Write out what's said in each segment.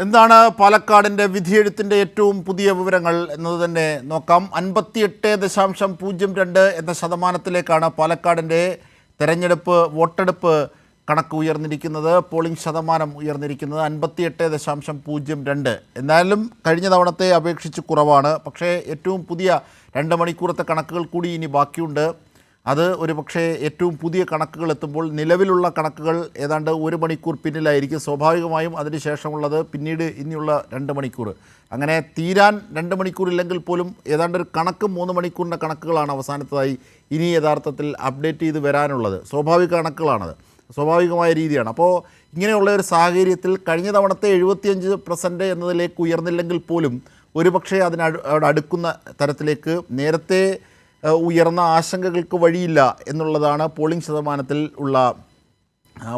എന്താണ് പാലക്കാടിൻ്റെ വിധിയെഴുത്തിൻ്റെ ഏറ്റവും പുതിയ വിവരങ്ങൾ എന്നത് തന്നെ നോക്കാം. 58.02 എന്ന ശതമാനത്തിലേക്കാണ് പാലക്കാടിൻ്റെ വോട്ടെടുപ്പ് കണക്ക് ഉയർന്നിരിക്കുന്നത്. പോളിംഗ് ശതമാനം ഉയർന്നിരിക്കുന്നത് 58.02. എന്നാലും കഴിഞ്ഞ തവണത്തെ അപേക്ഷിച്ച് കുറവാണ്. പക്ഷേ ഏറ്റവും പുതിയ 2 മണിക്കൂറത്തെ കണക്കുകൾ കൂടി ഇനി ബാക്കിയുണ്ട്. അത് ഒരു പക്ഷേ ഏറ്റവും പുതിയ കണക്കുകൾ എത്തുമ്പോൾ നിലവിലുള്ള കണക്കുകൾ ഏതാണ്ട് 1 മണിക്കൂർ പിന്നിലായിരിക്കും. സ്വാഭാവികമായും അതിനുശേഷമുള്ളത് പിന്നീട് ഇനിയുള്ള 2 മണിക്കൂർ. അങ്ങനെ തീരാൻ 2 മണിക്കൂറില്ലെങ്കിൽ പോലും ഏതാണ്ട് ഒരു കണക്ക് 3 മണിക്കൂറിൻ്റെ കണക്കുകളാണ് അവസാനത്തതായി ഇനി യഥാർത്ഥത്തിൽ അപ്ഡേറ്റ് ചെയ്ത് വരാനുള്ളത്. സ്വാഭാവിക കണക്കുകളാണത്, സ്വാഭാവികമായ രീതിയാണ്. അപ്പോൾ ഇങ്ങനെയുള്ള ഒരു സാഹചര്യത്തിൽ കഴിഞ്ഞ തവണത്തെ 75% എന്നതിലേക്ക് ഉയർന്നില്ലെങ്കിൽ പോലും ഒരുപക്ഷെ അതിനടുക്കുന്ന തരത്തിലേക്ക് നേരത്തെ ഉയർന്ന ആശങ്കകൾക്ക് വഴിയില്ല എന്നുള്ളതാണ് പോളിംഗ് ശതമാനത്തിൽ ഉള്ള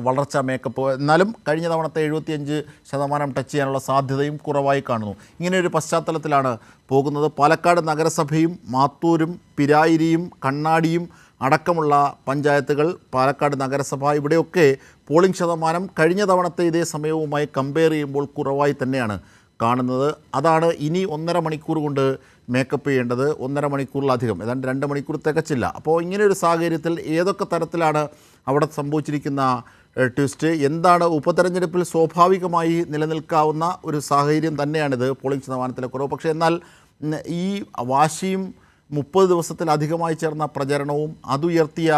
വളർച്ച മേക്കപ്പ്. എന്നാലും കഴിഞ്ഞ തവണത്തെ 75% ടച്ച് ചെയ്യാനുള്ള സാധ്യതയും കുറവായി കാണുന്നു. ഇങ്ങനെയൊരു പശ്ചാത്തലത്തിലാണ് പോകുന്നത്. പാലക്കാട് നഗരസഭയും മാത്തൂരും പിരായിരിയും കണ്ണാടിയും അടക്കമുള്ള പഞ്ചായത്തുകൾ, പാലക്കാട് നഗരസഭ, ഇവിടെയൊക്കെ പോളിംഗ് ശതമാനം കഴിഞ്ഞ തവണത്തെ ഇതേ സമയവുമായി കമ്പയർ ചെയ്യുമ്പോൾ കുറവായി തന്നെയാണ് കാണുന്നത്. അതാണ് ഇനി 1.5 മണിക്കൂർ കൊണ്ട് മേക്കപ്പ് ചെയ്യേണ്ടത്. 1.5 മണിക്കൂറിലധികം, ഏതാണ്ട് 2 മണിക്കൂർ തികച്ചില്ല. അപ്പോൾ ഇങ്ങനെയൊരു സാഹചര്യത്തിൽ ഏതൊക്കെ തരത്തിലാണ് അവിടെ സംഭവിച്ചിരിക്കുന്ന ട്വിസ്റ്റ്, എന്താണ് ഉപതെരഞ്ഞെടുപ്പിൽ സ്വാഭാവികമായി നിലനിൽക്കാവുന്ന ഒരു സാഹചര്യം തന്നെയാണിത്, പോളിംഗ് ശതമാനത്തിലെ കുറവ്. പക്ഷേ എന്നാൽ ഈ വാശിയും 30 ദിവസത്തിലധികമായി ചേർന്ന പ്രചരണവും അതുയർത്തിയ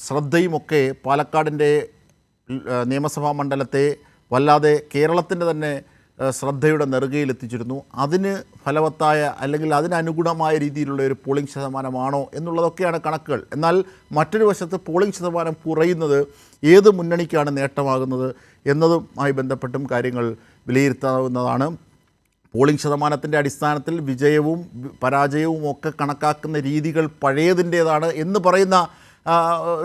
ശ്രദ്ധയുമൊക്കെ പാലക്കാടിൻ്റെ നിയമസഭാ മണ്ഡലത്തെ വല്ലാതെ കേരളത്തിൻ്റെ തന്നെ ശ്രദ്ധയുടെ നെറുകയിലെത്തിച്ചിരുന്നു. അതിന് ഫലവത്തായ അല്ലെങ്കിൽ അതിനനുഗുണമായ രീതിയിലുള്ള ഒരു പോളിംഗ് ശതമാനമാണോ എന്നുള്ളതൊക്കെയാണ് കണക്കുകൾ. എന്നാൽ മറ്റൊരു വശത്ത് പോളിംഗ് ശതമാനം കുറയുന്നത് ഏത് മുന്നണിക്കാണ് നേട്ടമാകുന്നത് എന്നതുമായി ബന്ധപ്പെട്ടും കാര്യങ്ങൾ വിലയിരുത്താവുന്നതാണ്. പോളിംഗ് ശതമാനത്തിൻ്റെ അടിസ്ഥാനത്തിൽ വിജയവും പരാജയവും ഒക്കെ കണക്കാക്കുന്ന രീതികൾ പഴയതിൻ്റേതാണ് എന്ന് പറയുന്ന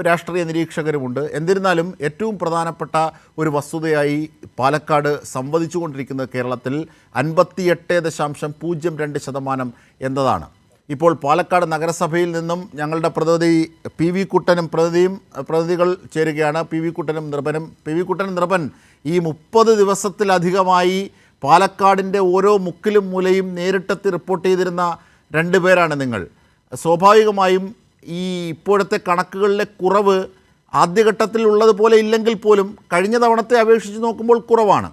രാഷ്ട്രീയ നിരീക്ഷകരുമുണ്ട്. എന്നിരുന്നാലും ഏറ്റവും പ്രധാനപ്പെട്ട ഒരു വസ്തുതയായി പാലക്കാട് സംവദിച്ചുകൊണ്ടിരിക്കുന്നത് കേരളത്തിൽ 58.02% എന്നതാണ്. ഇപ്പോൾ പാലക്കാട് നഗരസഭയിൽ നിന്നും ഞങ്ങളുടെ പ്രതിനിധി പി വി കുട്ടനും പ്രതിനിധികൾ ചേരുകയാണ്. പി വി കുട്ടനും നൃപൻ, ഈ 30 ദിവസത്തിലധികമായി പാലക്കാടിൻ്റെ ഓരോ മുക്കിലും മൂലയും നേരിട്ടെത്തി റിപ്പോർട്ട് ചെയ്തിരുന്ന 2 പേരാണ് നിങ്ങൾ. സ്വാഭാവികമായും ഈ ഇപ്പോഴത്തെ കണക്കുകളിലെ കുറവ് ആദ്യഘട്ടത്തിൽ ഉള്ളതുപോലെ ഇല്ലെങ്കിൽ പോലും കഴിഞ്ഞ തവണത്തെ അപേക്ഷിച്ച് നോക്കുമ്പോൾ കുറവാണ്.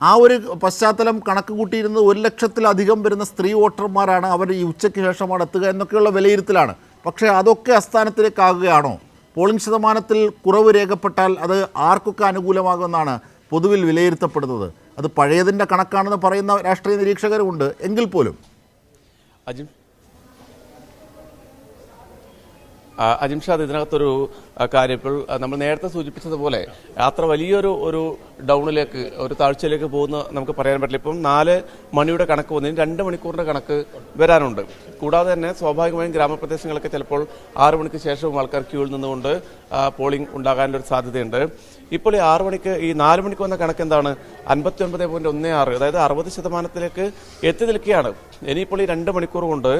ആ ഒരു പശ്ചാത്തലം കണക്ക് കൂട്ടിയിരുന്നത് 1 ലക്ഷത്തിലധികം വരുന്ന സ്ത്രീ വോട്ടർമാരാണ്, അവർ ഈ ഉച്ചയ്ക്ക് ശേഷമാണ് എത്തുക എന്നൊക്കെയുള്ള വിലയിരുത്തലാണ്. പക്ഷേ അതൊക്കെ അസ്ഥാനത്തിലേക്കാകുകയാണോ? പോളിംഗ് ശതമാനത്തിൽ കുറവ് രേഖപ്പെട്ടാൽ അത് ആർക്കൊക്കെ അനുകൂലമാകുമെന്നാണ് പൊതുവിൽ വിലയിരുത്തപ്പെടുന്നത്. അത് പഴയതിൻ്റെ കണക്കാണെന്ന് പറയുന്ന രാഷ്ട്രീയ നിരീക്ഷകരുമുണ്ട്. എങ്കിൽ പോലും അജിംഷാദ്, ഇതിനകത്തൊരു കാര്യം, ഇപ്പോൾ നമ്മൾ നേരത്തെ സൂചിപ്പിച്ചതുപോലെ അത്ര വലിയൊരു ഡൗണിലേക്ക്, ഒരു താഴ്ചയിലേക്ക് പോകുന്ന നമുക്ക് പറയാൻ പറ്റില്ല. ഇപ്പം 4 മണിയുടെ കണക്ക് വന്നതിന് 2 മണിക്കൂറിന്റെ കണക്ക് വരാനുണ്ട്. കൂടാതെ തന്നെ സ്വാഭാവികമായും ഗ്രാമപ്രദേശങ്ങളൊക്കെ ചിലപ്പോൾ 6 മണിക്ക് ശേഷവും ആൾക്കാർ ക്യൂവിൽ നിന്നുകൊണ്ട് പോളിംഗ് ഉണ്ടാകാനൊരു സാധ്യതയുണ്ട്. ഇപ്പോൾ ഈ 6 മണിക്ക്, ഈ 4 മണിക്ക് വന്ന കണക്ക് എന്താണ്? 59.16, അതായത് 60% എത്തി നിൽക്കുകയാണ്. ഇനിയിപ്പോൾ ഈ 2 മണിക്കൂർ കൊണ്ട്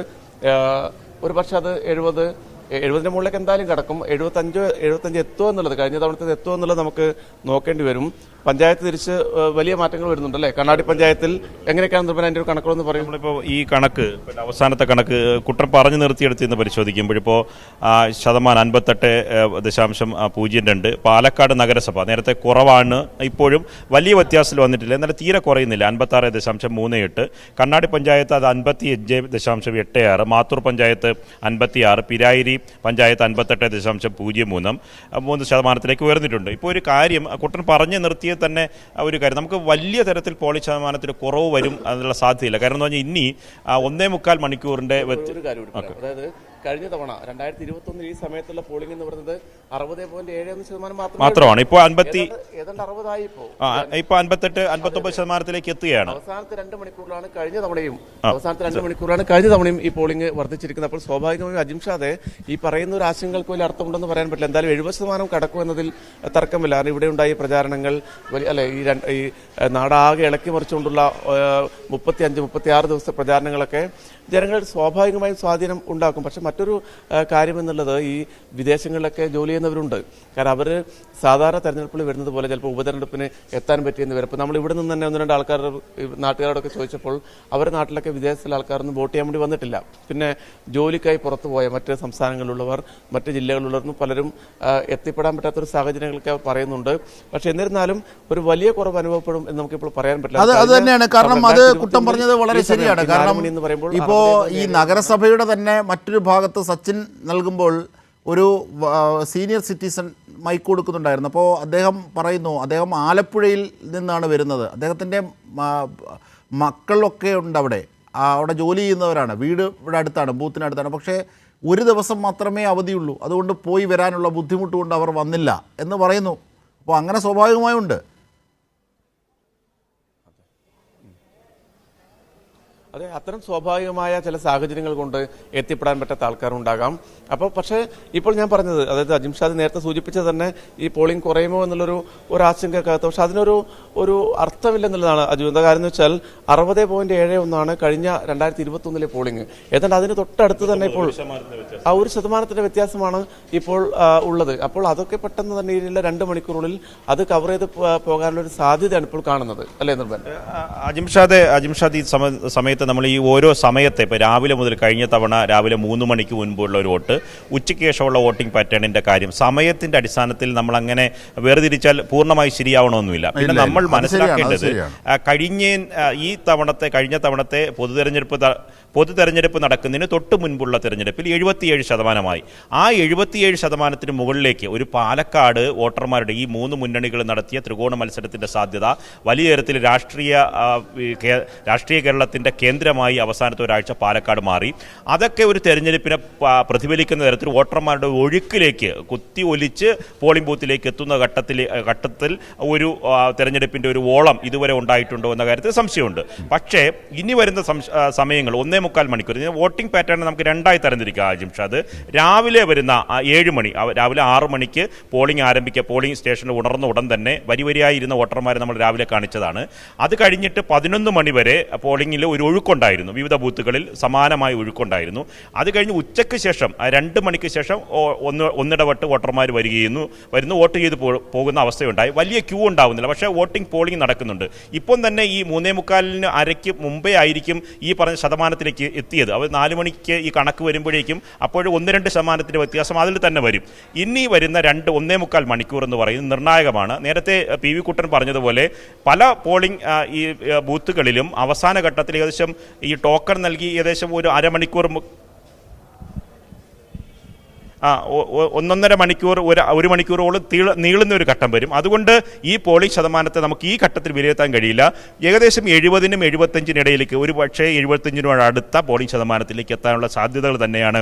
ഒരു പക്ഷെ അത് 70-ന്റെ മുകളിലേക്ക് എന്തായാലും കിടക്കും. 75 എത്തുമോ എന്നുള്ളത്, കഴിഞ്ഞ തവണത്തെ എത്തുമോ എന്നുള്ളത് നമുക്ക് നോക്കേണ്ടി വരും. പഞ്ചായത്ത് തിരിച്ച് വലിയ മാറ്റങ്ങൾ വരുന്നുണ്ട് അല്ലേ? കണ്ണാടി പഞ്ചായത്തിൽ എങ്ങനെയൊക്കെയാണ് നിർമ്മാണം, അതിൻ്റെ ഒരു കണക്കുകളെന്ന് പറയും. നമ്മളിപ്പോൾ ഈ കണക്ക്, അവസാനത്തെ കണക്ക് കുട്ടർ പറഞ്ഞു നിർത്തിയെടുത്ത് ഇന്ന് പരിശോധിക്കുമ്പോൾ ഇപ്പോൾ ശതമാനം 58.02. പാലക്കാട് നഗരസഭ നേരത്തെ കുറവാണ്, ഇപ്പോഴും വലിയ വ്യത്യാസത്തിൽ വന്നിട്ടില്ല, എന്നാൽ തീരെ കുറയുന്നില്ല, 56.38. കണ്ണാടി പഞ്ചായത്ത് അത് 55.86, മാത്തൂർ പഞ്ചായത്ത് 56, പിരായിരി പഞ്ചായത്ത് 58.03 ഉയർന്നിട്ടുണ്ട്. ഇപ്പോൾ ഒരു കാര്യം കുട്ടൻ പറഞ്ഞു നിർത്തിയ തന്നെ ഒരു കാര്യം, നമുക്ക് വലിയ തരത്തിൽ പോളിംഗ് ശതമാനത്തിൽ കുറവ് വരും എന്നുള്ള സാധ്യതയില്ല. കാരണം എന്ന് പറഞ്ഞാൽ ഇനി 1.25 മണിക്കൂറിന്റെ അതായത് കഴിഞ്ഞ തവണ 2021 ഈ സമയത്തുള്ള പോളിംഗ് എന്ന് പറയുന്നത് 60.71% മാത്രമാണ്. ഇപ്പോൾ ഏതാണ്ട് 60 ഇപ്പോൾ 58-59% എത്തുകയാണ്. അവസാനത്തെ 2 മണിക്കൂറിലാണ് കഴിഞ്ഞ തവണയും ഈ പോളിംഗ് വർദ്ധിച്ചിരിക്കുന്നത്. അപ്പോൾ സ്വാഭാവികമായും അജിംഷാദെ, ഈ പറയുന്ന ഒരു ആശങ്കകൾക്ക് വലിയ അർത്ഥമുണ്ടെന്ന് പറയാൻ പറ്റില്ല. എന്തായാലും 70% കടക്കും എന്നതിൽ തർക്കമില്ല. കാരണം ഇവിടെ ഉണ്ടായ പ്രചാരണങ്ങൾ അല്ലെ, ഈ നാടാകെ ഇളക്കി മറിച്ചുകൊണ്ടുള്ള 35-36 ദിവസത്തെ പ്രചാരണങ്ങളൊക്കെ ജനങ്ങൾ സ്വാഭാവികമായും സ്വാധീനം ഉണ്ടാക്കും. പക്ഷെ മറ്റൊരു കാര്യം എന്നുള്ളത്, ഈ വിദേശങ്ങളിലൊക്കെ ജോലി ചെയ്യുന്നവരുണ്ട്. കാരണം അവർ സാധാരണ തെരഞ്ഞെടുപ്പിൽ വരുന്നത് പോലെ ചിലപ്പോൾ ഉപതെരഞ്ഞെടുപ്പിന് എത്താൻ പറ്റിയെന്ന് വരും. ഇപ്പോൾ നമ്മൾ ഇവിടെ നിന്ന് തന്നെ 1-2 ആൾക്കാർ നാട്ടുകാരോടൊക്കെ ചോദിച്ചപ്പോൾ അവരുടെ നാട്ടിലൊക്കെ വിദേശത്തിലെ ആൾക്കാരൊന്നും വോട്ട് ചെയ്യാൻ വേണ്ടി വന്നിട്ടില്ല. പിന്നെ ജോലിക്കായി പുറത്തു പോയ മറ്റ് സംസ്ഥാനങ്ങളിലുള്ളവർ, മറ്റ് ജില്ലകളിലുള്ളവർ പലരും എത്തിപ്പെടാൻ പറ്റാത്തൊരു സാഹചര്യങ്ങളൊക്കെ അവർ പറയുന്നുണ്ട്. പക്ഷെ എന്നിരുന്നാലും ഒരു വലിയ കുറവ് അനുഭവപ്പെടും എന്ന് നമുക്കിപ്പോൾ പറയാൻ പറ്റില്ല. അത് തന്നെയാണ്. കാരണം അത് കുട്ടം പറഞ്ഞത് വളരെ ശരിയാണ്. കാരണം ഇപ്പോ ഈ നഗരസഭയുടെ തന്നെ മറ്റൊരു ഭാഗത്ത് സച്ചിൻ നൽകുമ്പോൾ ഒരു സീനിയർ സിറ്റിസൺ മൈക്ക് കൊടുക്കുന്നുണ്ടായിരുന്നു. അപ്പോൾ അദ്ദേഹം പറയുന്നു, അദ്ദേഹം ആലപ്പുഴയിൽ നിന്നാണ് വരുന്നത്, അദ്ദേഹത്തിൻ്റെ മക്കളൊക്കെ ഉണ്ട് അവിടെ ജോലി ചെയ്യുന്നവരാണ്, വീട് ഇവിടെ അടുത്താണ്, ബൂത്തിനടുത്താണ്. പക്ഷേ ഒരു ദിവസം മാത്രമേ അവധിയുള്ളൂ, അതുകൊണ്ട് പോയി വരാനുള്ള ബുദ്ധിമുട്ട് കൊണ്ട് അവർ വന്നില്ല എന്ന് പറയുന്നു. അപ്പോൾ അങ്ങനെ സ്വാഭാവികമായുണ്ട്. അതെ, അത്തരം സ്വാഭാവികമായ ചില സാഹചര്യങ്ങൾ കൊണ്ട് എത്തിപ്പെടാൻ പറ്റാത്ത ആൾക്കാരുണ്ടാകാം. അപ്പോൾ പക്ഷേ ഇപ്പോൾ ഞാൻ പറഞ്ഞത്, അതായത് അജിംഷാദ് നേരത്തെ സൂചിപ്പിച്ചത് തന്നെ ഈ പോളിംഗ് കുറയുമോ എന്നുള്ളൊരു ആശങ്കക്കകത്ത്, പക്ഷെ അതിനൊരു അർത്ഥമില്ലെന്നുള്ളതാണ് അജു. എന്താ കാര്യം എന്ന് വെച്ചാൽ 60.71 കഴിഞ്ഞ 2021 പോളിംഗ്. ഏതാണ്ട് അതിന് തൊട്ടടുത്ത് തന്നെ ഇപ്പോൾ 1% വ്യത്യാസമാണ് ഇപ്പോൾ ഉള്ളത്. അപ്പോൾ അതൊക്കെ പെട്ടെന്ന് തന്നെ ഇതിലുള്ള 2 മണിക്കൂറുള്ളിൽ അത് കവർ ചെയ്ത് പോകാനുള്ള ഒരു സാധ്യതയാണ് ഇപ്പോൾ കാണുന്നത്, അല്ലേ നിർബൻ? അജിംഷാദ് ഈ സമയത്ത് നമ്മൾ ഈ ഓരോ സമയത്തെ ഇപ്പോൾ രാവിലെ മുതൽ കഴിഞ്ഞ തവണ രാവിലെ 3 മണിക്ക് മുൻപുള്ള ഒരു വോട്ട്, ഉച്ചയ്ക്ക് ശേഷമുള്ള വോട്ടിംഗ് പാറ്റേണിന്റെ കാര്യം സമയത്തിന്റെ അടിസ്ഥാനത്തിൽ നമ്മൾ അങ്ങനെ വേർതിരിച്ചാൽ പൂർണ്ണമായി ശരിയാവണമെന്നില്ല. പിന്നെ നമ്മൾ മനസ്സിലാക്കേണ്ടത് കഴിഞ്ഞ തവണത്തെ പൊതുതെരഞ്ഞെടുപ്പ് നടക്കുന്നതിന് തൊട്ട് മുൻപുള്ള തെരഞ്ഞെടുപ്പിൽ 77%. ആ 77% മുകളിലേക്ക് ഒരു പാലക്കാട് വോട്ടർമാരുടെ ഈ 3 മുന്നണികൾ നടത്തിയ ത്രികോണ മത്സരത്തിന്റെ സാധ്യത വലിയ തരത്തിൽ രാഷ്ട്രീയ കേരളത്തിന്റെ കേന്ദ്രമായി അവസാനത്തെ ഒരാഴ്ച പാലക്കാട് മാറി. അതൊക്കെ ഒരു തെരഞ്ഞെടുപ്പിനെ പ്രതിഫലിക്കുന്ന തരത്തിൽ വോട്ടർമാരുടെ ഒഴുക്കിലേക്ക് കുത്തി ഒലിച്ച് പോളിംഗ് ബൂത്തിലേക്ക് എത്തുന്ന ഘട്ടത്തിൽ ഒരു തെരഞ്ഞെടുപ്പിന്റെ ഒരു ഓളം ഇതുവരെ ഉണ്ടായിട്ടുണ്ടോ എന്ന കാര്യത്തിൽ സംശയമുണ്ട്. പക്ഷേ ഇനി വരുന്ന സമയങ്ങൾ 1.25 മണിക്കൂർ വോട്ടിംഗ് പാറ്റേൺ നമുക്ക് 2ആയി തരംതിരിക്കാം ജിംഷാദ്. രാവിലെ വരുന്ന 7 മണി, രാവിലെ 6 മണിക്ക് പോളിംഗ് സ്റ്റേഷനിൽ ഉണർന്ന ഉടൻ തന്നെ വരിവരിയായി ഇരുന്ന വോട്ടർമാരെ നമ്മൾ രാവിലെ കാണിച്ചതാണ്. അത് കഴിഞ്ഞിട്ട് 11 മണി വരെ പോളിംഗിൽ ഒരു ഒഴുക്കുണ്ടായിരുന്നു, വിവിധ ബൂത്തുകളിൽ സമാനമായ ഒഴുക്കുണ്ടായിരുന്നു. അത് കഴിഞ്ഞ് ഉച്ചയ്ക്ക് ശേഷം 2 മണിക്ക് ശേഷം ഒന്നിടവിട്ട് വോട്ടർമാർ വരുന്നു, വോട്ട് ചെയ്ത് പോകുന്ന അവസ്ഥയുണ്ടായി. വലിയ ക്യൂ ഉണ്ടാവുന്നില്ല, പക്ഷേ പോളിംഗ് നടക്കുന്നുണ്ട്. ഇപ്പം തന്നെ ഈ 3:45 അരയ്ക്ക് മുമ്പേ ആയിരിക്കും ഈ പറഞ്ഞ ശതമാനത്തിലേക്ക് എത്തിയത്. അവർ 4 മണിക്ക് ഈ കണക്ക് വരുമ്പോഴേക്കും അപ്പോഴും 1-2% വ്യത്യാസം അതിൽ തന്നെ വരും. ഇനി വരുന്ന 1.25 മണിക്കൂർ എന്ന് പറയുന്നത് നിർണായകമാണ്. നേരത്തെ പി വി കുട്ടൻ പറഞ്ഞതുപോലെ പല പോളിംഗ് ഈ ബൂത്തുകളിലും അവസാന ഘട്ടത്തിൽ ഏകദേശം ഈ ടോക്കൺ നൽകി ഏകദേശം ഒരു അരമണിക്കൂർ 1.5 മണിക്കൂർ 1 മണിക്കൂറോളം നീളുന്ന ഒരു ഘട്ടം വരും. അതുകൊണ്ട് ഈ പോളിംഗ് ശതമാനത്തെ നമുക്ക് ഈ ഘട്ടത്തിൽ വിലയിരുത്താൻ കഴിയില്ല. ഏകദേശം 70-നും 75-നും ഇടയിലേക്ക്, ഒരു പക്ഷേ 75-നോട് അടുത്ത പോളിംഗ് ശതമാനത്തിലേക്ക് എത്താനുള്ള സാധ്യതകൾ തന്നെയാണ്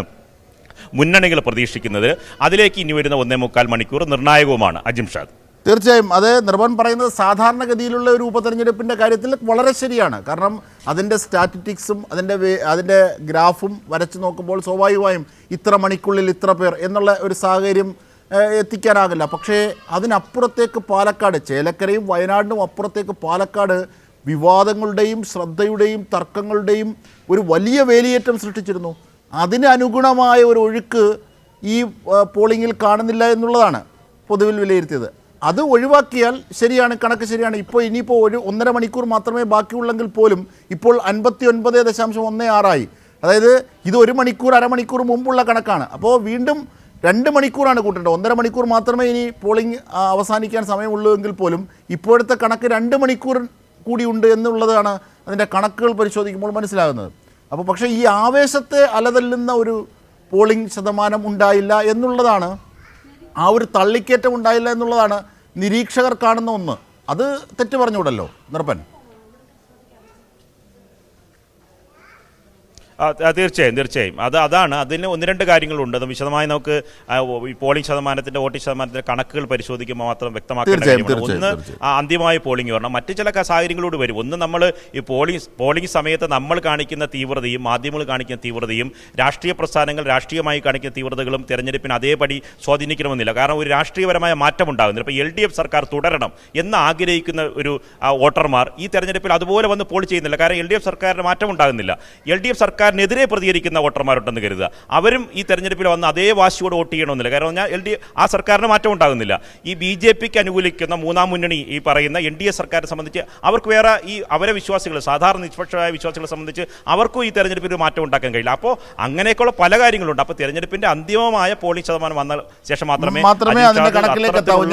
മുന്നണികൾ പ്രതീക്ഷിക്കുന്നത്. അതിലേക്ക് ഇനി വരുന്ന 1.25 മണിക്കൂർ നിർണായകവുമാണ് അജിംഷാദ്. തീർച്ചയായും അത് നിർവൻ പറയുന്നത് സാധാരണഗതിയിലുള്ള ഒരു ഉപതെരഞ്ഞെടുപ്പിൻ്റെ കാര്യത്തിൽ വളരെ ശരിയാണ്. കാരണം അതിൻ്റെ സ്റ്റാറ്റിസ്റ്റിക്സും അതിൻ്റെ ഗ്രാഫും വരച്ച് നോക്കുമ്പോൾ സ്വാഭാവികമായും ഇത്ര മണിക്കുള്ളിൽ ഇത്ര പേർ എന്നുള്ള ഒരു സാഹചര്യം എത്തിക്കാനാകില്ല. പക്ഷേ അതിനപ്പുറത്തേക്ക് പാലക്കാട്, ചേലക്കരയും വയനാടിനും അപ്പുറത്തേക്ക് പാലക്കാട് വിവാദങ്ങളുടെയും ശ്രദ്ധയുടെയും തർക്കങ്ങളുടെയും ഒരു വലിയ വേലിയേറ്റം സൃഷ്ടിച്ചിരുന്നു. അതിന് അനുഗുണമായ ഒരു ഒഴുക്ക് ഈ പോളിങ്ങിൽ കാണുന്നില്ല എന്നുള്ളതാണ് പൊതുവിൽ വിലയിരുത്തിയത്. അത് ഒഴിവാക്കിയാൽ ശരിയാണ്, കണക്ക് ശരിയാണ്. ഇനിയിപ്പോൾ 1.5 മണിക്കൂർ മാത്രമേ ബാക്കിയുള്ളെങ്കിൽ പോലും ഇപ്പോൾ 59.16 അതായത് ഇത് 1 മണിക്കൂർ അരമണിക്കൂർ മുമ്പുള്ള കണക്കാണ്. അപ്പോൾ വീണ്ടും 2 മണിക്കൂറാണ് കൂട്ടേണ്ടത്. 1.5 മണിക്കൂർ മാത്രമേ ഇനി പോളിംഗ് അവസാനിക്കാൻ സമയമുള്ളൂ എങ്കിൽ പോലും ഇപ്പോഴത്തെ കണക്ക് 2 മണിക്കൂർ കൂടിയുണ്ട് എന്നുള്ളതാണ് അതിൻ്റെ കണക്കുകൾ പരിശോധിക്കുമ്പോൾ മനസ്സിലാകുന്നത്. അപ്പോൾ പക്ഷേ ഈ ആവേശത്തെ അലതല്ലുന്ന ഒരു പോളിംഗ് ശതമാനം ഉണ്ടായില്ല എന്നുള്ളതാണ്, ആ ഒരു തള്ളിക്കയറ്റം ഉണ്ടായില്ല എന്നുള്ളതാണ് നിരീക്ഷകർ കാണുന്ന ഒന്ന്. അത് തെറ്റ് പറഞ്ഞുകൂടല്ലോ നിർപ്പൻ? തീർച്ചയായും അതാണ്. അതിന് 1-2 കാര്യങ്ങളുണ്ട്. അത് വിശദമായി നമുക്ക് ഈ പോളിംഗ് ശതമാനത്തിന്റെ വോട്ടിംഗ് ശതമാനത്തിന്റെ കണക്കുകൾ പരിശോധിക്കുമ്പോൾ മാത്രം വ്യക്തമാക്കേണ്ട കാര്യമാണ്. ഒന്ന്, അന്തിമമായ പോളിംഗ് വരണം. മറ്റു ചില സാഹചര്യങ്ങളോട് വരും. ഒന്ന്, നമ്മൾ ഈ പോളിംഗ് സമയത്ത് നമ്മൾ കാണിക്കുന്ന തീവ്രതയും മാധ്യമങ്ങൾ കാണിക്കുന്ന തീവ്രതയും രാഷ്ട്രീയ പ്രസ്ഥാനങ്ങൾ രാഷ്ട്രീയമായി കാണിക്കുന്ന തീവ്രതകളും തെരഞ്ഞെടുപ്പിന് അതേപടി സ്വാധീനിക്കണമെന്നില്ല. കാരണം ഒരു രാഷ്ട്രീയപരമായ മാറ്റം ഉണ്ടാകുന്നില്ല. ഇപ്പോൾ LDF സർക്കാർ തുടരണം എന്ന് ആഗ്രഹിക്കുന്ന ഒരു വോട്ടർമാർ ഈ തെരഞ്ഞെടുപ്പിൽ അതുപോലെ വന്ന് പോൾ ചെയ്യുന്നില്ല. കാരണം LDF സർക്കാരിന് മാറ്റം ഉണ്ടാകുന്നില്ല. LDF സർക്കാർ സർക്കാരിനെതിരെ പ്രതികരിക്കുന്ന വോട്ടർമാരുണ്ടെന്ന് കരുതുക. അവരും ഈ തെരഞ്ഞെടുപ്പിൽ വന്ന് അതേ വാശിയോട് വോട്ട് ചെയ്യണമെന്നില്ല. കാരണം പറഞ്ഞാൽ ആ സർക്കാരിന് മാറ്റം ഉണ്ടാകുന്നില്ല. ഈ BJPക്ക് അനുകൂലിക്കുന്ന മൂന്നാം മുന്നണി ഈ പറയുന്ന NDA സർക്കാരിനെ സംബന്ധിച്ച് അവർക്ക് വേറെ അവരെ വിശ്വാസികൾ, സാധാരണ നിഷ്പക്ഷമായ വിശ്വാസികളെ സംബന്ധിച്ച് അവർക്കും ഈ തെരഞ്ഞെടുപ്പിൽ ഒരു മാറ്റം ഉണ്ടാക്കാൻ കഴിയില്ല. അപ്പോൾ അങ്ങനെയൊക്കെയുള്ള പല കാര്യങ്ങളുണ്ട്. അപ്പോൾ തെരഞ്ഞെടുപ്പിന്റെ അന്തിമമായ പോളിംഗ് ശതമാനം വന്ന ശേഷം മാത്രമേ അതിന്റെ കണക്കിലേക്ക് എത്താവൂ.